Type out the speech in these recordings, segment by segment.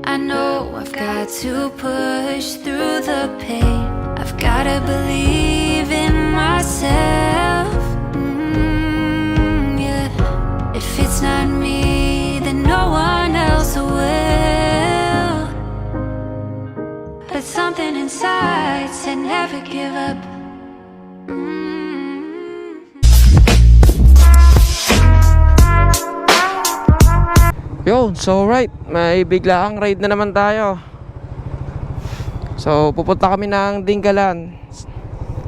I know I've got to push through the pain. I've gotta believe in myself. Yeah. If it's not me, then no one else will. But something inside said never give up. Yo, so right, may biglaang raid na naman tayo. So pupunta kami ng Dingalan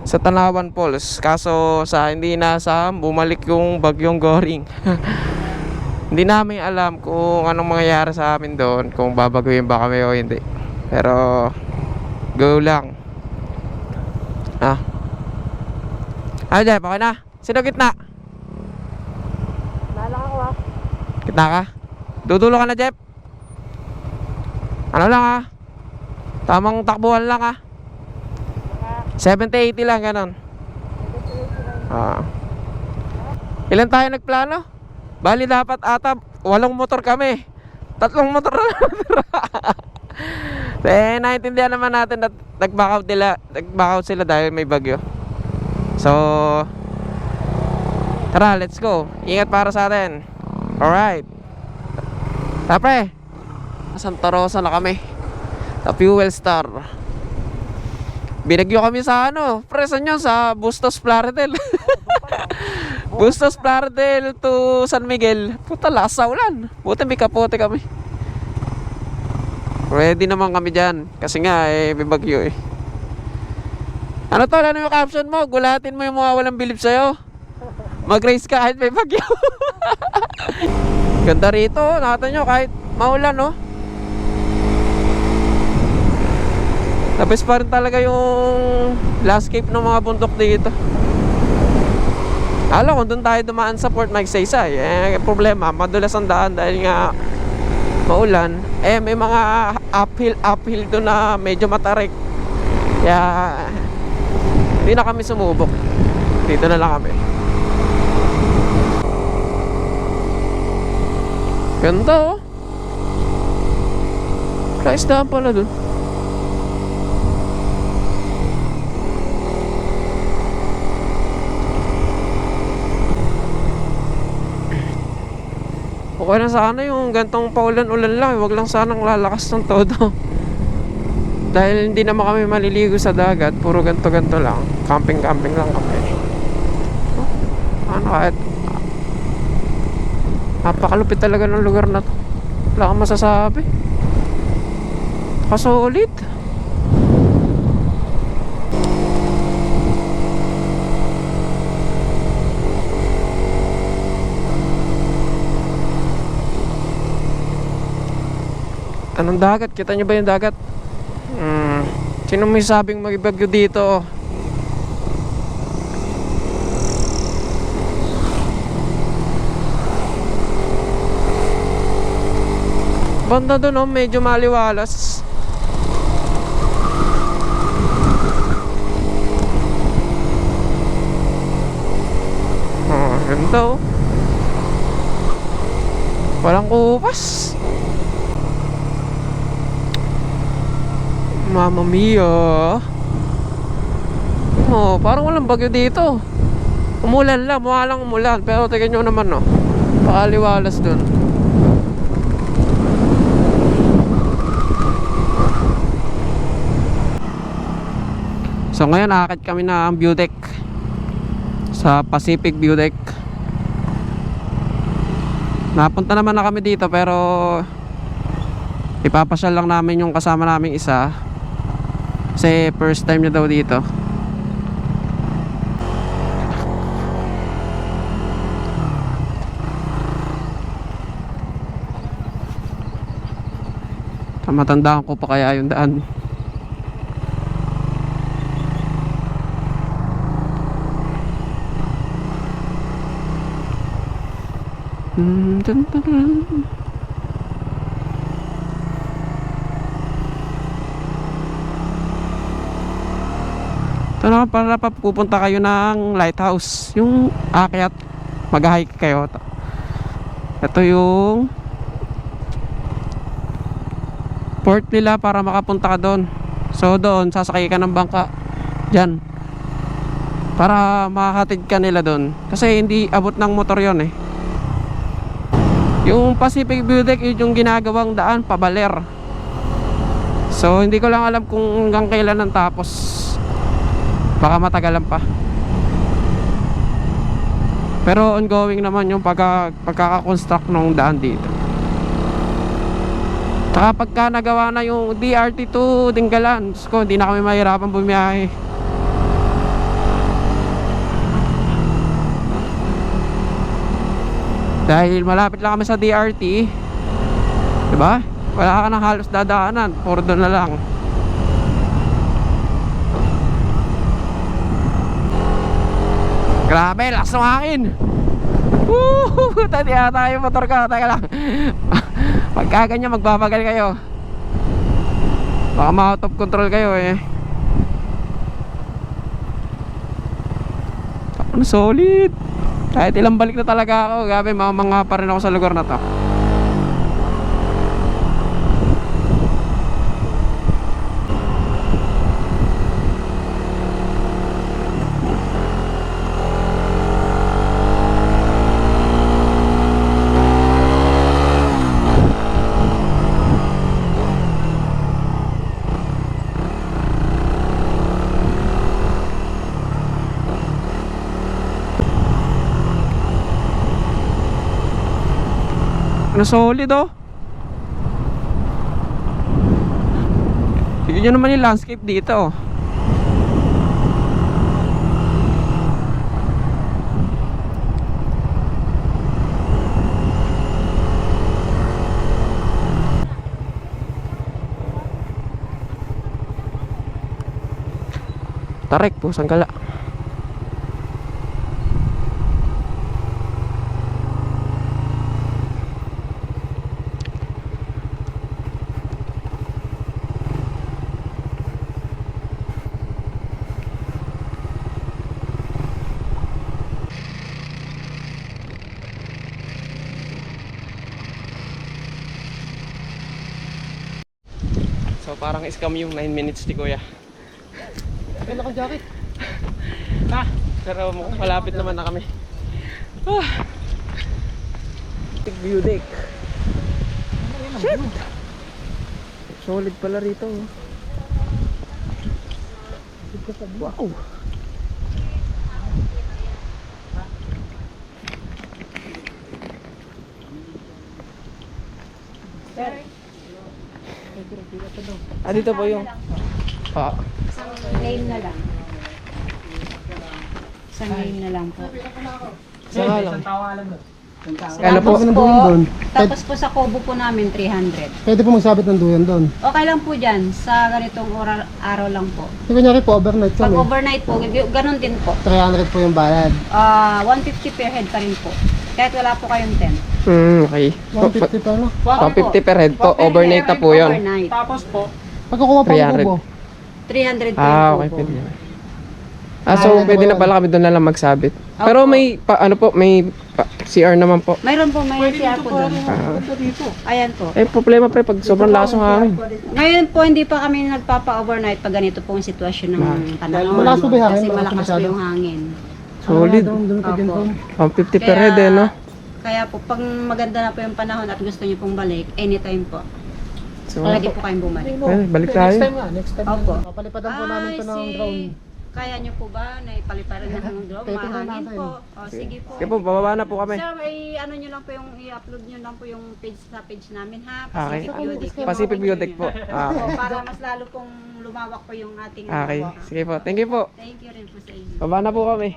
sa Tanawan Falls. Kaso sa hindi inaasahang bumalik yung bagyong Goring. Hindi namin alam kung anong mangyayari sa amin doon, kung babaguhin ba kami o hindi. Pero go lang. Jeff, okay na? Sino gitna? Nalang ako ha. Gitna ka? Dudulo ka na, Jeff. Ano lang tamang takbuhan lang 70-80 lang, ganon. Ilan tayo nagplano? Bali dapat ata 8 motor kami. 3 motor na naintindihan naman natin na nag-back out sila dahil may bagyo. So tara, let's go. Ingat para sa atin. Alright. Tapre, Santa Rosa na kami. Sa Fuel Star. Binagyo kami sa presan nyo sa Bustos Plaridel. Bustos Plaridel to San Miguel. Puta, lakas sa ulan. Buti may kapote kami. Ready naman kami dyan. Kasi nga may bagyo Ano yung caption mo? Gulatin mo yung mga walang bilib sa'yo. Mag-race ka kahit may bagyo. Ganda rito, nakita nyo kahit maulan Tapos pa rin talaga yung landscape ng mga bundok dito. Alam kung doon tayo dumaan sa Port Magsaysay, problema, madulas ang daan dahil nga maulan. May mga uphill doon na medyo matarik. Kaya hindi na kami sumubok. Dito na lang kami. Ganda Kaisdaan pala dun. Okay na sana yung gantong paulan-ulan lang. Huwag lang sanang lalakas ng todo. Dahil hindi naman kami maliligo sa dagat. Puro ganto-ganto lang. Camping-camping lang kami. Kahit napakalupit talaga ng lugar na to. Wala kang masasabi. Kasulit. Anong dagat? Kita nyo ba yung dagat? Sino may sabing magibagyo dito? Banda doon medyo maliwalas. Ganda walang kupas. Mamma mia. Parang walang bagyo dito. Umulan lang, mukha lang umulan. Pero tingnan nyo naman pakaliwalas dun. So ngayon nakakit kami na ang view deck sa Pacific View Deck. Napunta naman na kami dito pero ipapasyal lang namin yung kasama naming isa kasi first time niya daw dito. Matandaan ko pa kaya yung daan. Ito na para pupunta kayo ng lighthouse, yung akyat, mag-hike kayo. Ito yung port nila para makapunta ka doon. So doon sasakay ka ng bangka dyan para makakatid ka nila doon, kasi hindi abot ng motor yon eh. Yung Pacific View Deck, yun yung ginagawang daan pabaler. So hindi ko lang alam kung hanggang kailan ang tapos, baka matagalan pa. Pero ongoing naman yung pagkaka-construct ng daan dito. Saka pagka nagawa na yung DRT2 Dingalan, ko hindi na kami mahirapan bumiyahe. Dahil malapit lang kami sa DRT, diba? Wala ka nang halos dadaanan, puro doon na lang. Grabe, lakas ng hangin. Woo! Tati ata yung motor ka, teka lang. Pagka ganyan, magbabagal kayo. Baka ma-out of control kayo eh. Ano, solid. Kahit ilang balik na talaga ako, gabi, mamanga pa rin ako sa lugar na to. Ano, solid oh. Tignan nyo naman yung landscape dito oh. Tarik po, sanggala. So parang scam yung 9 minutes ni Kuya. Kailan ka jacket? Ah, pero malapit naman na kami. Big view deck. Shit! Solid pala rito. Wow! Ah, dito po yung... Ah. Isang lane na lang. Isang lane na lang po. Saka lang. Kailan po Tapos ng po, duyan doon? tapos po sa Kobo po namin 300. Pwede po magsabit ng duyan doon. Okay lang po dyan, sa ganitong araw lang po. Yung kunyari po, overnight Pag kami. overnight po, ganun din po. 300 po yung bayad. 150 per head pa rin po. Kahit wala po kayong tent. Okay. 150 pa no? 150 per head po. Overnight na po yun. Overnight. Tapos po, Pagkukuha pa 300. ng kubo. 300 per Ah, okay. po. Pwede yan. Ah, so pwede na pala kami doon na lang magsabit. Pero Opo. may, ano po, may CR naman po. Mayroon po, may CR po doon. dito. Ayan po. Eh, problema pa pag sobrang lakas ng hangin. Ngayon po, hindi pa kami nagpapa-overnight pag ganito po ang sitwasyon ng panahon. Malakas po ba yung hangin? Kasi Malakas malakas po masyado? yung hangin. Solid. Doon ka dyan Opo. doon. 150 per head eh, no? Kaya po, pag maganda na po yung panahon at gusto niyo pong balik, anytime po. So, Pwede po kayong bumalik. balik Next tayo. time nga, next time. Opo. Papalipadan po namin ito ng drone. Kaya niyo po ba na ipaliparan na ng drone? Pwede na Mahangin natin. po. O, sige po. Sige po, bababa na po kami. Sir, ano niyo lang po yung i-upload niyo lang po yung page sa page namin ha. Okay. Pacific View Deck. Pacific View Deck po. Ah, Opo, okay. para mas lalo pong lumawak po yung ating Okay. ha. Sige po. Thank you po. Thank you rin po sa inyo. Baba na po kami.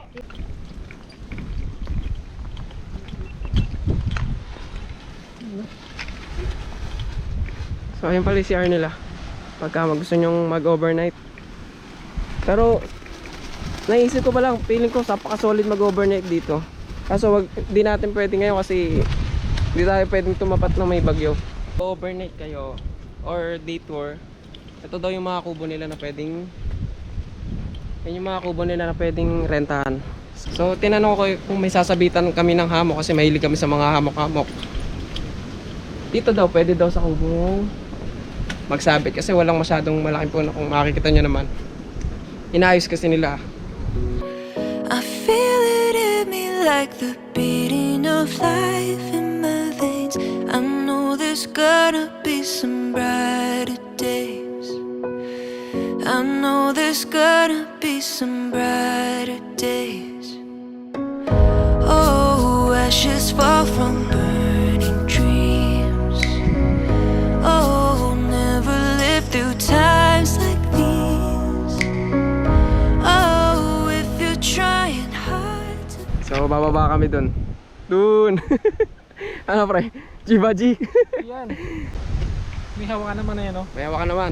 So ayun pala yung CR nila pagka gusto nyong mag-overnight. Pero naisip ko pa lang, feeling ko napaka-solid mag-overnight dito. Kaso di natin pwede ngayon kasi hindi tayo pwedeng tumapat na may bagyo. Overnight kayo or day tour, ito daw yung mga kubo nila na pwedeng, yan yung mga kubo nila na pwedeng rentahan. So tinanong ko kung may sasabitan kami ng hammock kasi mahilig kami sa mga hammock-hammock. Dito daw, pwede daw sa kubong magsabit kasi walang masyadong malaking puno. Kung makikita nyo naman, inayos kasi nila. I feel it in me like the beating of life in my veins. I know there's gonna be some brighter days. I know there's gonna be some brighter days. Oh, ashes fall from burning dreams. Oh, never live through times like these. Oh, if you're trying hard to... So bababa kami dun. Ano pre? G-Baji. Yan. May hawakan naman na yan, no? May hawakan naman.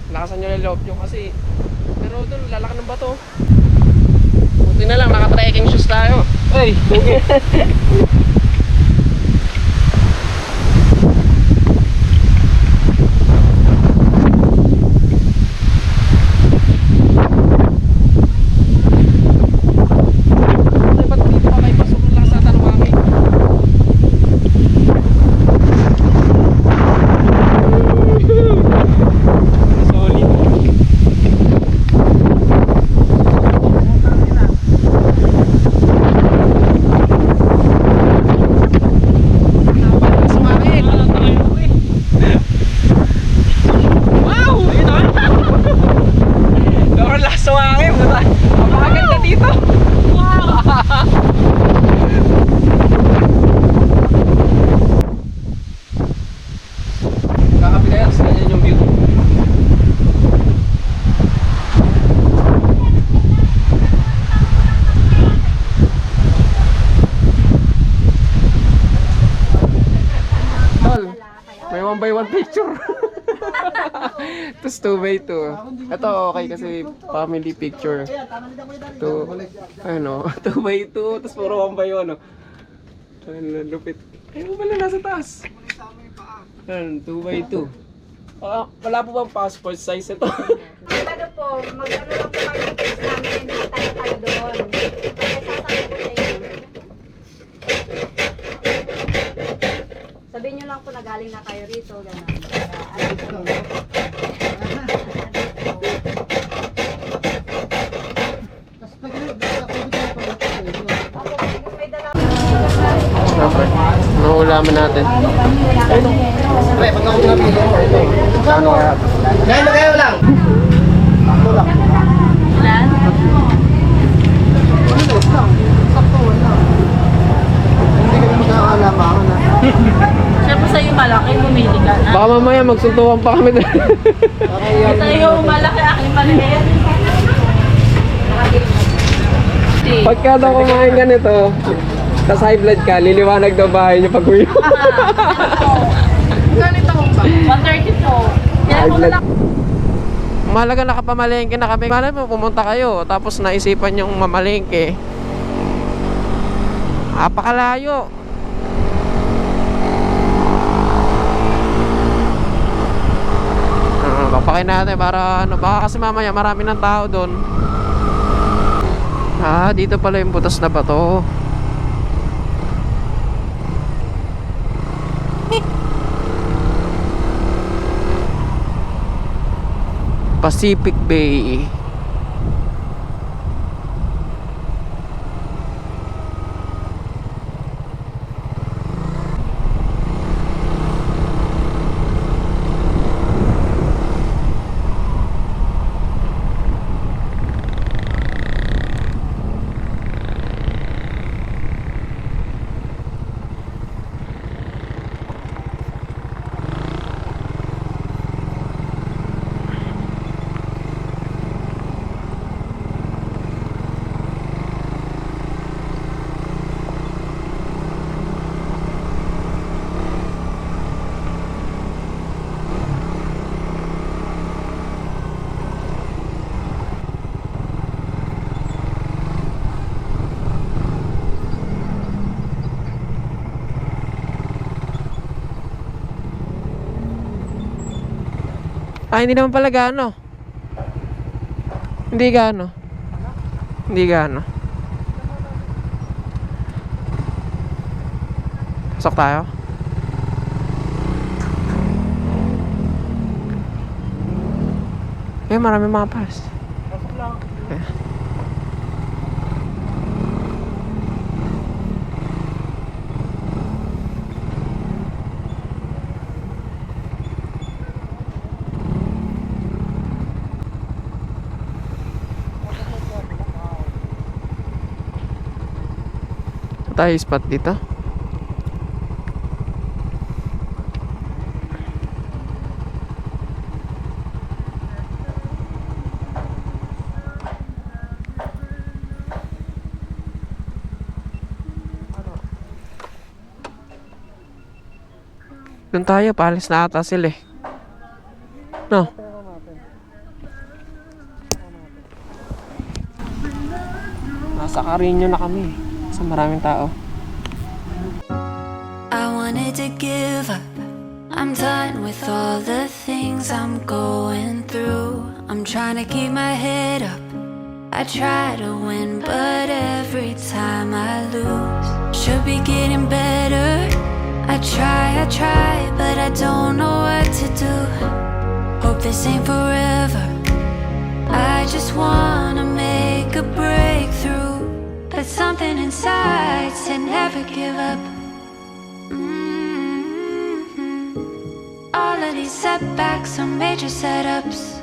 Lakasan nyo na loob nyo kasi pero dun lalaki ng bato. Buti na lang naka-trekking shoes tayo. Ay! Okay. Ba't dito pa may pasok ng lakas ata ng hangin? Solid. May 1x1 picture. Tapos 2x2. Ito okay kasi family picture. Ito, ano, 2x2. Tapos puro 1x1. Ano, lupit. Ay, mo pala nasa taas. Ano, 2x2. Wala po bang passport size ito? Ano po, mag-ano lang po kayo ng page namin, tayo doon. Kaya sasabi ko sa inyo. Sabihin nyo lang po na galing na kayo rito, gano'n. Siyempre, nahulaman natin. Pre, pag ako namin ito. Ano kaya? Ngayon na kayo lang! Ako lang. Hindi ka na magkakalaman ako na. Siyempre sa'yo malaki, bumili ka na. Baka mamaya magsuntukan pa kami doon. Sa'yo malaki, aking maliit. Pagka daw kumain ganito, tas high blood ka, liliwanag daw bahay niyo pag uwi. Ganito mo ba? 132. Kaya High mo blood. na lang. Mahalaga nakapamalengke na kami. Malay mo pumunta kayo, tapos naisipan yung mamalengke. Apakalayo. Bakpakin natin para ano, baka kasi mamaya marami ng tao doon. Dito pala yung butas na bato. Pacific Bay. Hindi naman pala gaano. Hindi gaano. Hindi gaano. Pasok tayo. Marami mga pares. Pasok lang. Tayo spot dito. Doon tayo, paalis na ata sila eh. No? Nasa Carino na kami. Sa maraming tao. I wanted to give up. I'm done with all the things I'm going through. I'm trying to keep my head up. I try to win, but every time I lose. Should be getting better. I try, but I don't know what to do. Hope this ain't forever. I just wanna make a breakthrough, but something inside said never give up. All of these setbacks are major setups.